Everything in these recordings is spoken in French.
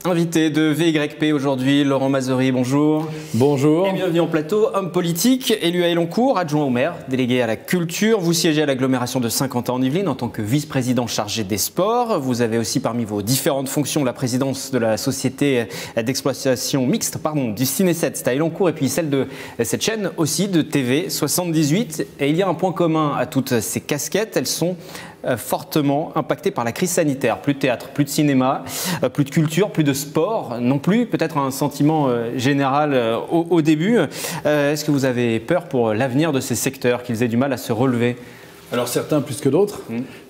Invité de VYP aujourd'hui, Laurent Mazery, bonjour. Bonjour. Et bienvenue en plateau, homme politique, élu à Elancourt, adjoint au maire, délégué à la culture. Vous siégez à l'agglomération de Saint-Quentin-en-Yvelines en tant que vice-président chargé des sports. Vous avez aussi parmi vos différentes fonctions la présidence de la société d'exploitation mixte du Ciné 7, c'est à Elancourt, et puis celle de cette chaîne aussi de TV 78. Et il y a un point commun à toutes ces casquettes, elles sont fortement impacté par la crise sanitaire. Plus de théâtre, plus de cinéma, plus de culture, plus de sport non plus. Peut-être un sentiment général au début. Est-ce que vous avez peur pour l'avenir de ces secteurs, qu'ils aient du mal à se relever ? Alors certains plus que d'autres.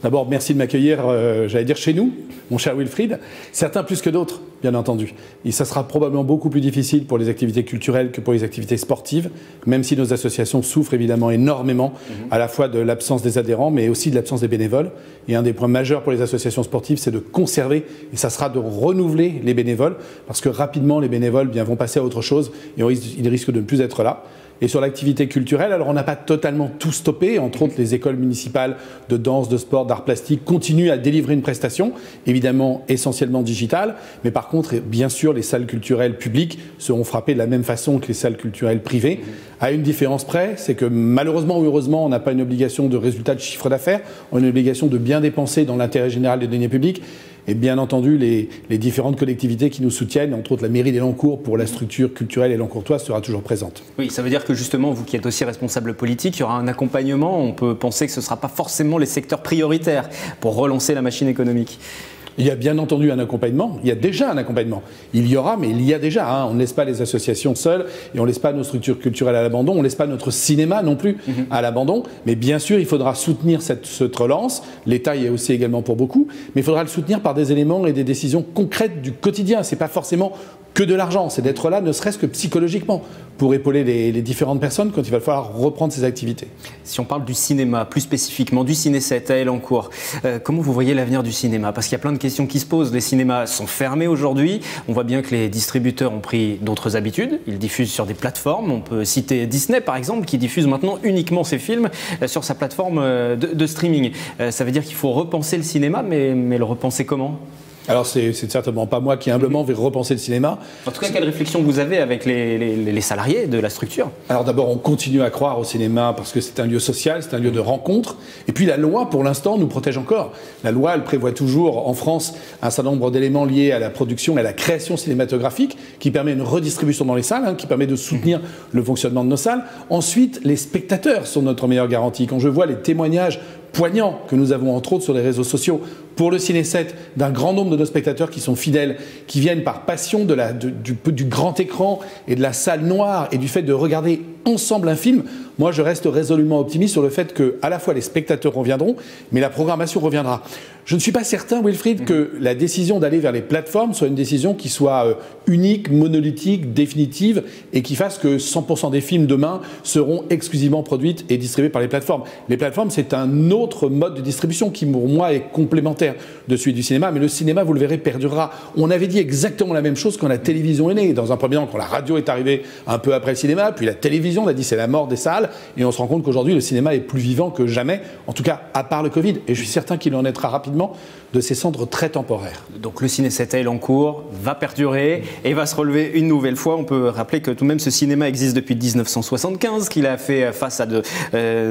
D'abord, merci de m'accueillir, j'allais dire chez nous, mon cher Wilfried. Certains plus que d'autres, bien entendu. Et ça sera probablement beaucoup plus difficile pour les activités culturelles que pour les activités sportives, même si nos associations souffrent évidemment énormément, à la fois de l'absence des adhérents, mais aussi de l'absence des bénévoles. Et un des points majeurs pour les associations sportives, c'est de conserver, et ça sera de renouveler les bénévoles, parce que rapidement, les bénévoles vont passer à autre chose, et ils risquent de ne plus être là. Et sur l'activité culturelle, alors on n'a pas totalement tout stoppé. Entre autres, les écoles municipales de danse, de sport, d'art plastique continuent à délivrer une prestation, évidemment essentiellement digitale. Mais par contre, bien sûr, les salles culturelles publiques seront frappées de la même façon que les salles culturelles privées. À une différence près, c'est que malheureusement ou heureusement, on n'a pas une obligation de résultat de chiffre d'affaires. On a une obligation de bien dépenser dans l'intérêt général des deniers publics. Et bien entendu, les différentes collectivités qui nous soutiennent, entre autres la mairie d'Elancourt pour la structure culturelle élancourtoise, sera toujours présente. Oui, ça veut dire que justement, vous qui êtes aussi responsable politique, il y aura un accompagnement. On peut penser que ce ne sera pas forcément les secteurs prioritaires pour relancer la machine économique. Il y a bien entendu un accompagnement, il y a déjà un accompagnement. Il y aura, mais il y a déjà. On ne laisse pas les associations seules et on ne laisse pas nos structures culturelles à l'abandon, on ne laisse pas notre cinéma non plus à l'abandon. Mais bien sûr, il faudra soutenir cette relance. L'État y est aussi également pour beaucoup, mais il faudra le soutenir par des éléments et des décisions concrètes du quotidien. Ce n'est pas forcément que de l'argent, c'est d'être là, ne serait-ce que psychologiquement, pour épauler les différentes personnes quand il va falloir reprendre ces activités. Si on parle du cinéma, plus spécifiquement du Ciné 7 à Elancourt, comment vous voyez l'avenir du cinéma? Parce qu'il y a plein de questions qui se posent. Les cinémas sont fermés aujourd'hui. On voit bien que les distributeurs ont pris d'autres habitudes. Ils diffusent sur des plateformes. On peut citer Disney, par exemple, qui diffuse maintenant uniquement ses films sur sa plateforme de streaming. Ça veut dire qu'il faut repenser le cinéma, mais le repenser comment ? Alors, c'est certainement pas moi qui humblement vais repenser le cinéma. En tout cas, quelle réflexion vous avez avec les salariés de la structure? Alors d'abord, on continue à croire au cinéma parce que c'est un lieu social, c'est un lieu de rencontre. Et puis la loi, pour l'instant, nous protège encore. La loi, elle prévoit toujours en France un certain nombre d'éléments liés à la production et à la création cinématographique qui permet une redistribution dans les salles, qui permet de soutenir le fonctionnement de nos salles. Ensuite, les spectateurs sont notre meilleure garantie. Quand je vois les témoignages poignants que nous avons entre autres sur les réseaux sociaux pour le Ciné 7 d'un grand nombre de nos spectateurs qui sont fidèles, qui viennent par passion du grand écran et de la salle noire et du fait de regarder ensemble un film, moi je reste résolument optimiste sur le fait que à la fois les spectateurs reviendront, mais la programmation reviendra. Je ne suis pas certain, Wilfried, que la décision d'aller vers les plateformes soit une décision qui soit unique, monolithique, définitive et qui fasse que 100% des films demain seront exclusivement produites et distribués par les plateformes. Les plateformes, c'est un autre mode de distribution qui, pour moi, est complémentaire de celui du cinéma, mais le cinéma, vous le verrez, perdurera. On avait dit exactement la même chose quand la télévision est née. Dans un premier temps, quand la radio est arrivée un peu après le cinéma, puis la télévision, on a dit c'est la mort des salles, et on se rend compte qu'aujourd'hui, le cinéma est plus vivant que jamais, en tout cas, à part le Covid. Et je suis certain qu'il en naîtra rapidement de ces cendres très temporaires. Donc le Ciné 7 à Elancourt va perdurer et va se relever une nouvelle fois. On peut rappeler que tout de même ce cinéma existe depuis 1975, qu'il a fait face à de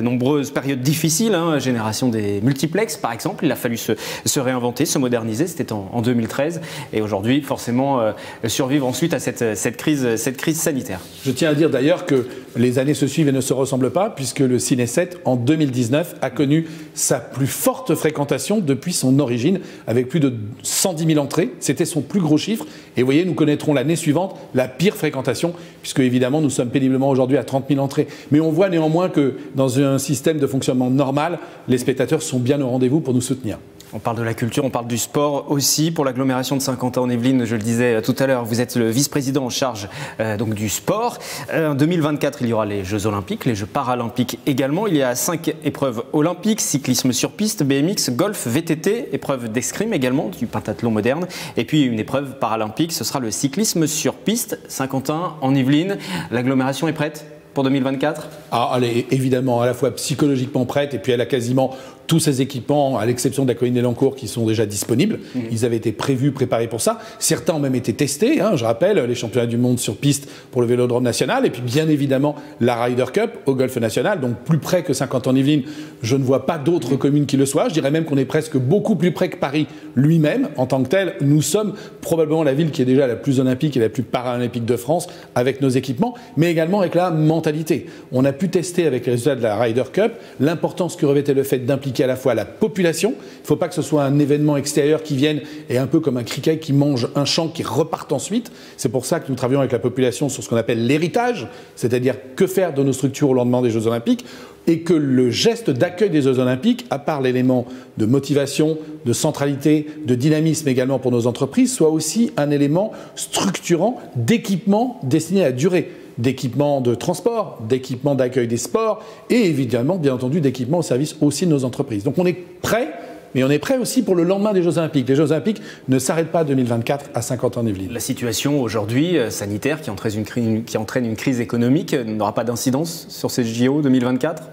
nombreuses périodes difficiles, génération des multiplex par exemple. Il a fallu se réinventer, se moderniser, c'était en 2013. Et aujourd'hui, forcément, survivre ensuite à cette crise sanitaire. Je tiens à dire d'ailleurs que les années se suivent et ne se ressemblent pas, puisque le Ciné 7, en 2019, a connu sa plus forte fréquentation depuis son origine, avec plus de 110 000 entrées. C'était son plus gros chiffre. Et vous voyez, nous connaîtrons l'année suivante la pire fréquentation, puisque évidemment, nous sommes péniblement aujourd'hui à 30 000 entrées. Mais on voit néanmoins que dans un système de fonctionnement normal, les spectateurs sont bien au rendez-vous pour nous soutenir. On parle de la culture, on parle du sport aussi. Pour l'agglomération de Saint-Quentin-en-Yvelines, je le disais tout à l'heure, vous êtes le vice-président en charge donc du sport. En 2024, il y aura les Jeux Olympiques, les Jeux Paralympiques également. Il y a 5 épreuves olympiques, cyclisme sur piste, BMX, golf, VTT, épreuve d'escrime également, du pentathlon moderne. Et puis une épreuve paralympique, ce sera le cyclisme sur piste. Saint-Quentin-en-Yvelines, l'agglomération est prête pour 2024? Elle est évidemment à la fois psychologiquement prête et puis elle a quasiment tous ces équipements, à l'exception de la colline des Lancours, qui sont déjà disponibles. Ils avaient été prévus, préparés pour ça. Certains ont même été testés. Je rappelle, les championnats du monde sur piste pour le Vélodrome national, et puis bien évidemment la Ryder Cup au Golfe national, donc plus près que Saint-Quentin-en-Yvelines. Je ne vois pas d'autres communes qui le soient. Je dirais même qu'on est presque beaucoup plus près que Paris lui-même. En tant que tel, nous sommes probablement la ville qui est déjà la plus olympique et la plus paralympique de France avec nos équipements, mais également avec la mentalité. On a pu tester avec les résultats de la Ryder Cup l'importance que revêtait le fait d'impliquer à la fois la population. Il ne faut pas que ce soit un événement extérieur qui vienne et un peu comme un criquet qui mange un champ qui repart ensuite. C'est pour ça que nous travaillons avec la population sur ce qu'on appelle l'héritage, c'est-à-dire que faire de nos structures au lendemain des Jeux Olympiques, et que le geste d'accueil des Jeux Olympiques, à part l'élément de motivation, de centralité, de dynamisme également pour nos entreprises, soit aussi un élément structurant d'équipement destiné à durer. D'équipements de transport, d'équipements d'accueil des sports et évidemment, bien entendu, d'équipements au service aussi de nos entreprises. Donc on est prêt, mais on est prêt aussi pour le lendemain des Jeux Olympiques. Les Jeux Olympiques ne s'arrêtent pas en 2024 à Saint-Quentin-en-Yvelines. La situation aujourd'hui sanitaire qui entraîne une crise économique n'aura pas d'incidence sur ces JO 2024 ?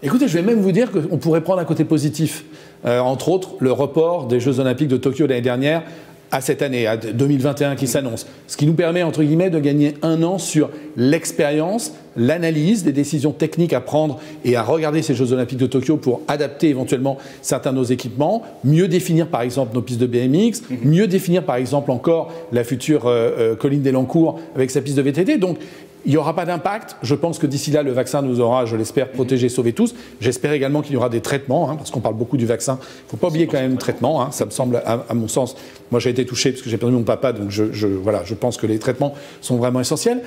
Écoutez, je vais même vous dire qu'on pourrait prendre un côté positif. Entre autres, le report des Jeux Olympiques de Tokyo l'année dernière à cette année, à 2021 qui s'annonce. Ce qui nous permet, entre guillemets, de gagner un an sur l'expérience, l'analyse des décisions techniques à prendre et à regarder ces Jeux Olympiques de Tokyo pour adapter éventuellement certains de nos équipements, mieux définir par exemple nos pistes de BMX, mieux définir par exemple encore la future colline des Lancours avec sa piste de VTT. Donc, il n'y aura pas d'impact. Je pense que d'ici là, le vaccin nous aura, je l'espère, protégés, sauvés tous. J'espère également qu'il y aura des traitements, parce qu'on parle beaucoup du vaccin. Il ne faut pas oublier quand même le traitement. Ça me semble, à mon sens, moi j'ai été touché parce que j'ai perdu mon papa, donc je pense que les traitements sont vraiment essentiels.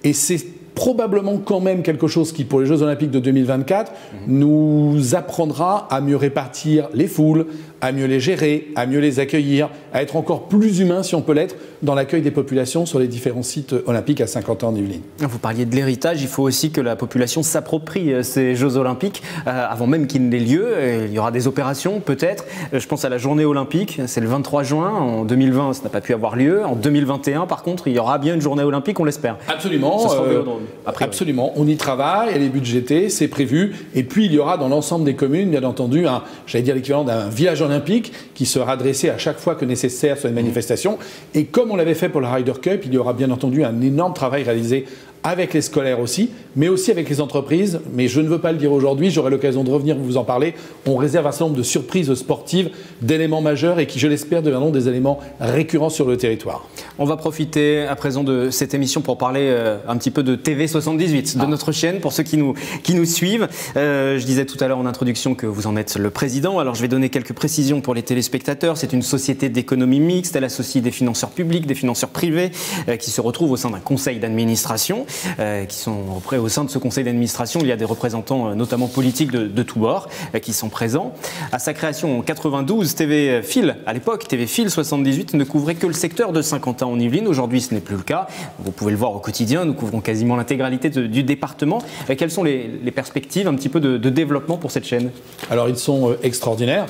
Et c'est probablement quand même quelque chose qui, pour les Jeux Olympiques de 2024, nous apprendra à mieux répartir les foules, à mieux les gérer, à mieux les accueillir, à être encore plus humain, si on peut l'être, dans l'accueil des populations sur les différents sites olympiques à Saint-Quentin-en-Yvelines. Vous parliez de l'héritage, il faut aussi que la population s'approprie ces Jeux Olympiques avant même qu'ils n'aient lieu. Il y aura des opérations, peut-être. Je pense à la journée olympique, c'est le 23 juin. En 2020, ça n'a pas pu avoir lieu. En 2021, par contre, il y aura bien une journée olympique, on l'espère. Absolument. Absolument. On y travaille, elle est budgétée, c'est prévu. Et puis, il y aura dans l'ensemble des communes, bien entendu, j'allais dire l'équivalent d'un village olympique qui sera dressé à chaque fois que nécessaire sur une manifestation. Et comme on l'avait fait pour la Ryder Cup, il y aura bien entendu un énorme travail réalisé avec les scolaires aussi, mais aussi avec les entreprises. Mais je ne veux pas le dire aujourd'hui, j'aurai l'occasion de revenir vous en parler. On réserve un certain nombre de surprises sportives, d'éléments majeurs et qui, je l'espère, deviendront des éléments récurrents sur le territoire. On va profiter à présent de cette émission pour parler un petit peu de TV78, de notre chaîne, pour ceux qui nous suivent. Je disais tout à l'heure en introduction que vous en êtes le président. Alors je vais donner quelques précisions pour les téléspectateurs. C'est une société d'économie mixte. Elle associe des financeurs publics, des financeurs privés qui se retrouvent au sein d'un conseil d'administration. Qui sont au sein de ce conseil d'administration. Il y a des représentants, notamment politiques de tous bords, qui sont présents. À sa création en 92, TV Fil, à l'époque, TV Fil 78 ne couvrait que le secteur de Saint-Quentin-en-Yvelines. Aujourd'hui, ce n'est plus le cas. Vous pouvez le voir au quotidien. Nous couvrons quasiment l'intégralité du département. Quelles sont les perspectives un petit peu de développement pour cette chaîne? Alors, ils sont extraordinaires.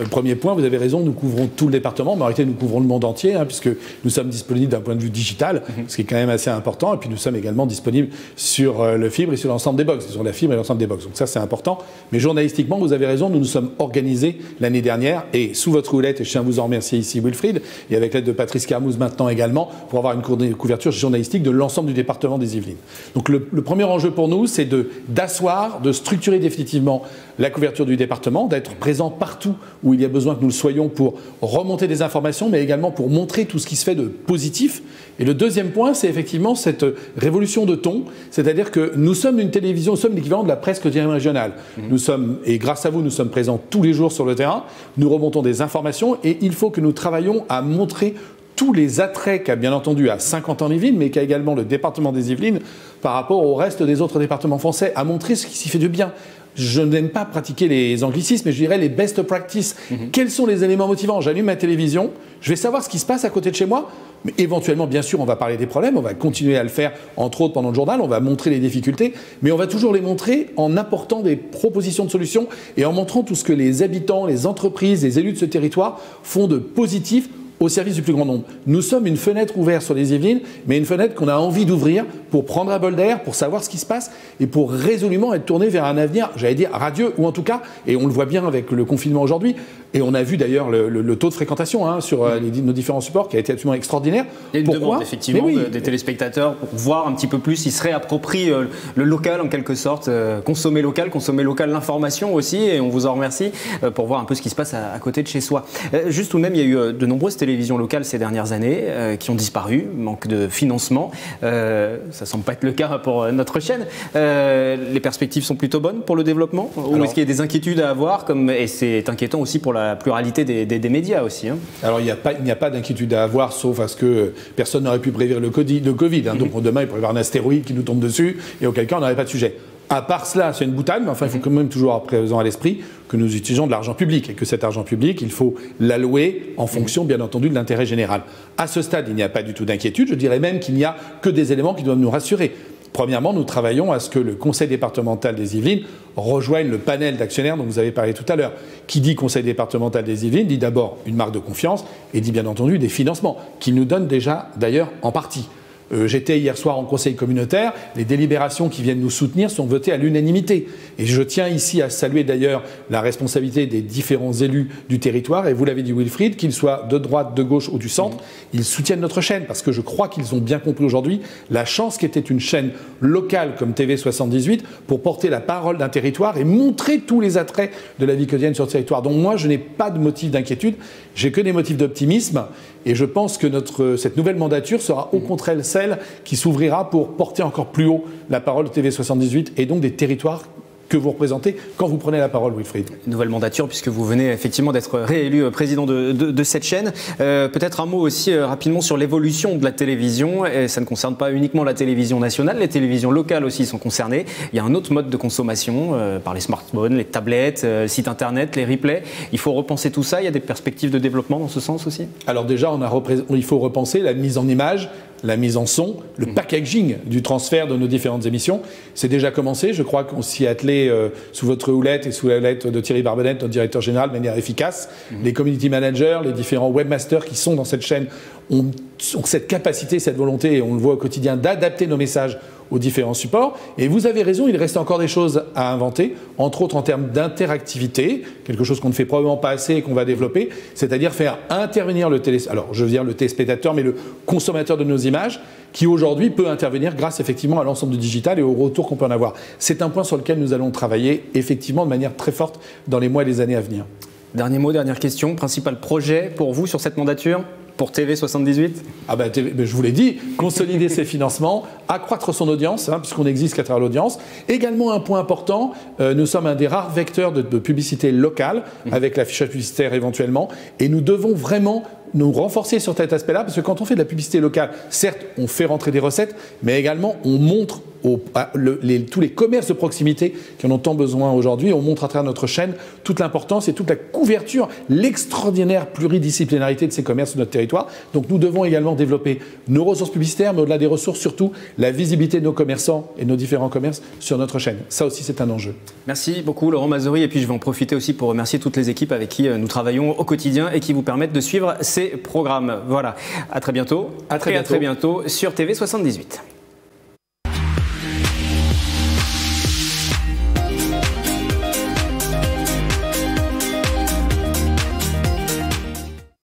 Premier point, vous avez raison, nous couvrons tout le département, mais en réalité nous couvrons le monde entier, puisque nous sommes disponibles d'un point de vue digital, ce qui est quand même assez important, et puis nous sommes également disponibles sur le fibre et sur l'ensemble des box, sur la fibre et l'ensemble des box. Donc ça c'est important. Mais journalistiquement, vous avez raison, nous nous sommes organisés l'année dernière, et sous votre houlette, et je tiens à vous en remercier ici Wilfried, et avec l'aide de Patrice Carmouze maintenant également, pour avoir une couverture journalistique de l'ensemble du département des Yvelines. Donc le premier enjeu pour nous, c'est d'asseoir, de structurer définitivement la couverture du département, d'être présent partout où il y a besoin que nous le soyons pour remonter des informations, mais également pour montrer tout ce qui se fait de positif. Et le deuxième point, c'est effectivement cette révolution de ton, c'est-à-dire que nous sommes une télévision, nous sommes l'équivalent de la presse quotidienne régionale. Nous sommes, et grâce à vous, nous sommes présents tous les jours sur le terrain, nous remontons des informations, et il faut que nous travaillions à montrer tous les attraits qu'a bien entendu à Saint-Quentin-en-Yvelines, mais qu'a également le département des Yvelines par rapport au reste des autres départements français, à montrer ce qui s'y fait de bien. Je n'aime pas pratiquer les anglicismes, mais je dirais les best practice. Quels sont les éléments motivants? J'allume ma télévision, je vais savoir ce qui se passe à côté de chez moi, mais éventuellement, bien sûr, on va parler des problèmes, on va continuer à le faire, entre autres pendant le journal, on va montrer les difficultés, mais on va toujours les montrer en apportant des propositions de solutions et en montrant tout ce que les habitants, les entreprises, les élus de ce territoire font de positif au service du plus grand nombre. Nous sommes une fenêtre ouverte sur les Yvelines, mais une fenêtre qu'on a envie d'ouvrir pour prendre un bol d'air, pour savoir ce qui se passe et pour résolument être tourné vers un avenir, j'allais dire, radieux, ou en tout cas, et on le voit bien avec le confinement aujourd'hui, et on a vu d'ailleurs le taux de fréquentation sur nos différents supports qui a été absolument extraordinaire. Il y a une demande effectivement des téléspectateurs pour voir un petit peu plus, ils se réapproprient le local en quelque sorte, consommer local l'information aussi, et on vous en remercie pour voir un peu ce qui se passe à côté de chez soi. Juste tout de même, il y a eu de nombreuses télévisions locales ces dernières années qui ont disparu, manque de financement. Ça semble pas être le cas pour notre chaîne. Les perspectives sont plutôt bonnes pour le développement, ou est-ce qu'il y a des inquiétudes à avoir, et c'est inquiétant aussi pour la pluralité des médias aussi, hein. Alors il n'y a pas d'inquiétude à avoir, sauf à ce que personne n'aurait pu prédire le Covid. Donc demain il pourrait y avoir un astéroïde qui nous tombe dessus, et auquel cas on n'aurait pas de sujet. À part cela, c'est une boutade, mais enfin, il faut quand même toujours avoir présent à l'esprit que nous utilisons de l'argent public et que cet argent public, il faut l'allouer en fonction, bien entendu, de l'intérêt général. À ce stade, il n'y a pas du tout d'inquiétude. Je dirais même qu'il n'y a que des éléments qui doivent nous rassurer. Premièrement, nous travaillons à ce que le conseil départemental des Yvelines rejoigne le panel d'actionnaires dont vous avez parlé tout à l'heure. Qui dit conseil départemental des Yvelines dit d'abord une marque de confiance et dit bien entendu des financements, qu'il nous donne déjà d'ailleurs en partie. J'étais hier soir en conseil communautaire, les délibérations qui viennent nous soutenir sont votées à l'unanimité. Et je tiens ici à saluer d'ailleurs la responsabilité des différents élus du territoire, et vous l'avez dit Wilfried, qu'ils soient de droite, de gauche ou du centre, ils soutiennent notre chaîne, parce que je crois qu'ils ont bien compris aujourd'hui la chance qu'était une chaîne locale comme TV78 pour porter la parole d'un territoire et montrer tous les attraits de la vie quotidienne sur le territoire. Donc moi, je n'ai pas de motif d'inquiétude, j'ai que des motifs d'optimisme, et je pense que cette nouvelle mandature sera au contraire celle qui s'ouvrira pour porter encore plus haut la parole de TV78 et donc des territoires que vous représentez quand vous prenez la parole, Wilfried. Nouvelle mandature, puisque vous venez effectivement d'être réélu président de cette chaîne. Peut-être un mot aussi rapidement sur l'évolution de la télévision. Et ça ne concerne pas uniquement la télévision nationale, les télévisions locales aussi sont concernées. Il y a un autre mode de consommation par les smartphones, les tablettes, le site internet, les replays. Il faut repenser tout ça. Il y a des perspectives de développement dans ce sens aussi? Alors déjà, il faut repenser la mise en image, la mise en son, le packaging du transfert de nos différentes émissions. C'est déjà commencé. Je crois qu'on s'y est attelé sous votre houlette et sous la houlette de Thierry Barbonnette, notre directeur général, de manière efficace. Les community managers, les différents webmasters qui sont dans cette chaîne ont cette capacité, cette volonté, et on le voit au quotidien, d'adapter nos messages aux différents supports. Et vous avez raison, il reste encore des choses à inventer, entre autres en termes d'interactivité, quelque chose qu'on ne fait probablement pas assez et qu'on va développer, c'est-à-dire faire intervenir le téléspectateur, mais le consommateur de nos images, qui aujourd'hui peut intervenir grâce effectivement à l'ensemble du digital et au retour qu'on peut en avoir. C'est un point sur lequel nous allons travailler effectivement de manière très forte dans les mois et les années à venir. Dernier mot, dernière question, principal projet pour vous sur cette mandature ? Pour TV78 ? Je vous l'ai dit, consolider ses financements, accroître son audience, puisqu'on existe qu'à travers l'audience. Également un point important, nous sommes un des rares vecteurs de publicité locale, avec l'affichage publicitaire éventuellement, et nous devons vraiment nous renforcer sur cet aspect-là, parce que quand on fait de la publicité locale, certes, on fait rentrer des recettes, mais également on montre tous les commerces de proximité qui en ont tant besoin aujourd'hui. On montre à travers notre chaîne toute l'importance et toute la couverture, l'extraordinaire pluridisciplinarité de ces commerces sur notre territoire. Donc nous devons également développer nos ressources publicitaires, mais au-delà des ressources, surtout la visibilité de nos commerçants et de nos différents commerces sur notre chaîne. Ça aussi, c'est un enjeu. Merci beaucoup Laurent Mazori, et puis je vais en profiter aussi pour remercier toutes les équipes avec qui nous travaillons au quotidien et qui vous permettent de suivre ces programmes. Voilà, à très bientôt. À très bientôt sur TV78.